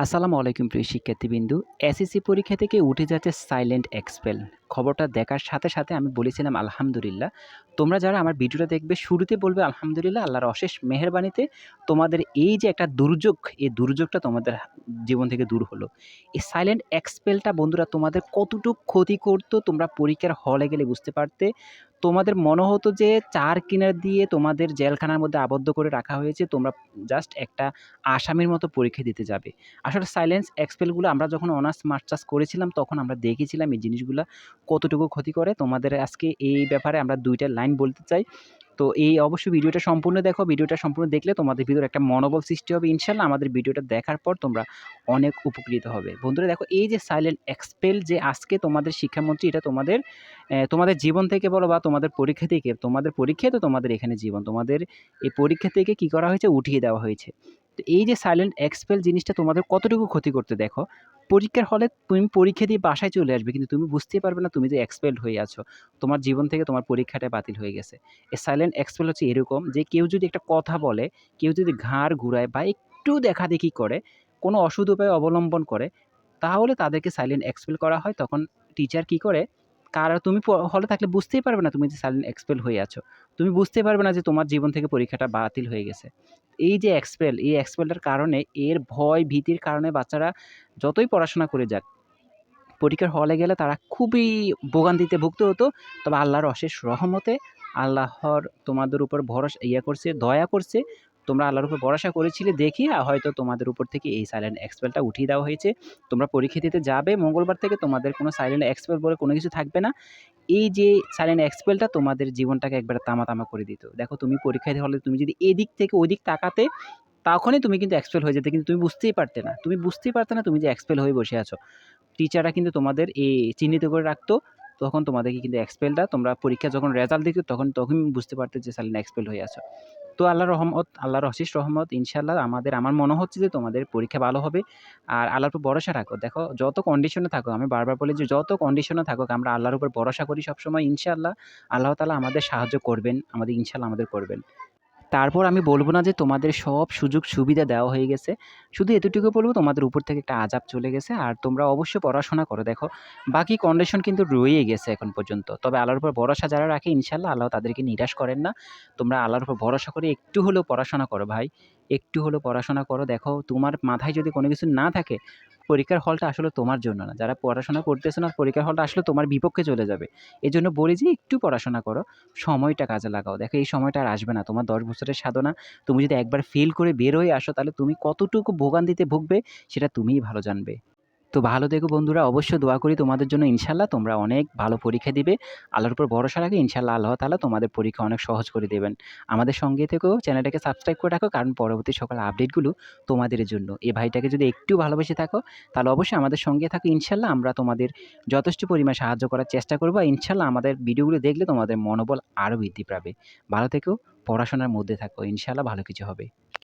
আসসালামু আলাইকুম প্রিয় শিক্ষার্থীবৃন্দু। এসএসসি পরীক্ষা থেকে উঠে যাচ্ছে সাইলেন্ট এক্সপেল। খবরটা দেখার সাথে আমি বলেছিলাম আলহামদুলিল্লাহ। তোমরা যারা আমার ভিডিওটা দেখবে শুরুতে বলবে আলহামদুলিল্লাহ, আল্লাহর অশেষ মেহেরবানিতে তোমাদের এই যে একটা দুর্যোগ, এই দুর্যোগটা তোমাদের জীবন থেকে দূর হলো। এই সাইলেন্ট এক্সপেলটা বন্ধুরা তোমাদের কতটুক ক্ষতি করতো তোমরা পরীক্ষার হলে গেলে বুঝতে পারতে। তোমাদের মনে হতো যে ৪ কিনার দিয়ে তোমাদের জেলখানার মধ্যে আবদ্ধ করে রাখা হয়েছে। তোমরা জাস্ট একটা আসামির মতো পরীক্ষা দিতে যাবে। আসলে সাইলেন্স এক্সপেলগুলো আমরা যখন অনার্স মাস্টার্স করেছিলাম তখন আমরা দেখেছিলাম এই জিনিসগুলা কতটুকু ক্ষতি করে। তোমাদের আজকে এই ব্যাপারে আমরা ২ টা লাইন বলতে চাই। তো এই অবশ্যই ভিডিওটা সম্পূর্ণ দেখো। ভিডিওটা সম্পূর্ণ দেখলে তোমাদের ভিতরে একটা মনোবল সৃষ্টি হবে। ইনশাআল্লাহ আমাদের ভিডিওটা দেখার পর তোমরা অনেক উপকৃত হবে। বন্ধুরা দেখো, এই যে সাইলেন্ট এক্সপেল যে আজকে তোমাদের শিক্ষামন্ত্রী এটা তোমাদের জীবন থেকে বলো বা তোমাদের পরীক্ষা থেকে, তোমাদের পরীক্ষাই তো তোমাদের এখানে জীবন। তোমাদের এই পরীক্ষা থেকে কি করা হয়েছে? উঠিয়ে দেওয়া হয়েছে। তো এই যে সাইলেন্ট এক্সপেল জিনিসটা তোমাদের কতটুকু ক্ষতি করতে দেখো। পরীক্ষার হলে তুমি পরীক্ষা দিয়ে বাসায় চলে আসবে কিন্তু তুমি বুঝতেই পারবে না তুমি যে এক্সপেলড হয়ে আছো। তোমার জীবন থেকে তোমার পরীক্ষাটা বাতিল হয়ে গেছে। এই সাইলেন্ট এক্সপেল হচ্ছে এরকম যে কেউ যদি একটা কথা বলে, কেউ যদি ঘাড় ঘুরায় বা একটু দেখাদেখি করে, কোনো অসৎ উপায় অবলম্বন করে, তাহলে তাদেরকে সাইলেন্ট এক্সপেল করা হয়। তখন টিচার কি করে? তুমি হলে থাকলে বুঝতেই পারবে না তুমি যে সাইলেন্ট এক্সপেল হয়ে আছো। তুমি বুঝতেই পারবে না যে তোমার জীবন থেকে পরীক্ষাটা বাতিল হয়ে গেছে। এই যে এক্সপেল, এই এক্সপেলটার কারণে এর ভয় ভীতির কারণে বাচ্চারা যতই পড়াশোনা করে যাক, পরীক্ষার হলে গেলে তারা খুবই ভোগান্তিতে ভুগতে হতো। তবে আল্লাহর অশেষ রহমতে আল্লাহর তোমাদের উপর করছে, দয়া করছে। তোমরা আল্লাহর উপর ভরসা করেছিলে দেখি হয়তো তোমাদের উপর থেকে এই সাইলেন্ট এক্সপেলটা উঠিয়ে দেওয়া হয়েছে। তোমরা পরীক্ষা দিতে যাবে মঙ্গলবার থেকে তোমাদের কোনো সাইলেন্ট এক্সপেল বলে কোনো কিছু থাকবে না। এই যে সাইলেন্ট এক্সপেলটা তোমাদের জীবনটাকে একবারে তামা করে দিত। দেখো তুমি পরীক্ষার হলে তুমি যদি এদিক থেকে ওদিক তাকাতে, তখনই তুমি কিন্তু এক্সপেল হয়ে যেতে। কিন্তু তুমি বুঝতেই পারতে না। তুমি বুঝতেই পারতে না তুমি যে এক্সপেল হয়ে বসে আছো। টিচাররা কিন্তু তোমাদের চিহ্নিত করে রাখতো। তখন তোমাদেরকে কিন্তু এক্সপেলটা তোমরা পরীক্ষা যখন রেজাল্ট দিত তখন বুঝতে পারতে যে সাইলেন্ট এক্সপেল হয়ে আছো। তো আল্লাহর রহমত, আল্লাহর অশেষ রহমত ইনশাআল্লাহ আমার মনে হচ্ছে যে তোমাদের পরীক্ষা ভালো হবে। আর আল্লাহর উপর ভরসা রাখো। দেখো যত কন্ডিশনে থাকো, আমি বারবার বলি যে যত কন্ডিশনে থাকুক আমরা আল্লাহর উপর ভরসা করি সবসময় ইনশাআল্লাহ। আল্লাহ তাআলা আমাদের সাহায্য করবেন। ইনশাআল্লাহ আমাদের করবেন। তারপর আমি বলব না যে তোমাদের সব সুযোগ সুবিধা দেওয়া হয়ে গেছে। শুধু এতটুকু বলব তোমাদের উপর থেকে একটা আযাব চলে গেছে। আর তোমরা অবশ্যই পড়াশোনা করো। দেখো বাকি কন্ডিশন কিন্তু রয়েই গেছে এখন পর্যন্ত। তবে আল্লাহর উপর ভরসা যারা রাখে ইনশাআল্লাহ আল্লাহ তাদেরকে নিরাশ করেন না। তোমরা আল্লাহর উপর ভরসা করে একটু হলেও পড়াশোনা করো ভাই। একটু হলেও পড়াশোনা করো। দেখো তোমার মাথায় যদি কোনো কিছু না থাকে, পরীক্ষার হলটা আসলে তোমার জন্য না। যারা পড়াশোনা করতেছে না পরীক্ষার হলটা আসলে তোমার বিপক্ষে চলে যাবে। এজন্য বলি যে একটু পড়াশোনা করো। সময়টা কাজে লাগাও। দেখো এই সময়টা আর আসবে না। তোমার ১০ বছরের সাধনা, তুমি যদি একবার ফেল করে বের হয়ে আসো তাহলে তুমি কতটুকু ভোগান্তিতে ভুগবে সেটা তুমিই ভালো জানবে। তো ভালো থেকো বন্ধুরা। অবশ্যই দোয়া করি তোমাদের জন্য ইনশাআল্লাহ তোমরা অনেক ভালো পরীক্ষা দিবে। আল্লাহর উপর ভরসা রাখো। ইনশাআল্লাহ আল্লাহ তাআলা তোমাদের পরীক্ষা অনেক সহজ করে দেবেন। আমাদের সঙ্গে থেকেও চ্যানেলটাকে সাবস্ক্রাইব করে রাখো কারণ পরবর্তী সকল আপডেটগুলো তোমাদের জন্য। এই ভাইটাকে যদি একটু ভালোবেসে থাকো তাহলে অবশ্যই আমাদের সঙ্গে থাকো। ইনশাআল্লাহ আমরা তোমাদের যথেষ্ট পরিমাণ সাহায্য করার চেষ্টা করব। ইনশাআল্লাহ আমাদের ভিডিওগুলো দেখলে তোমাদের মনোবল আরও বৃদ্ধি পাবে। ভালো থেকো, পড়াশোনার মধ্যে থাকো। ইনশাআল্লাহ ভালো কিছু হবে।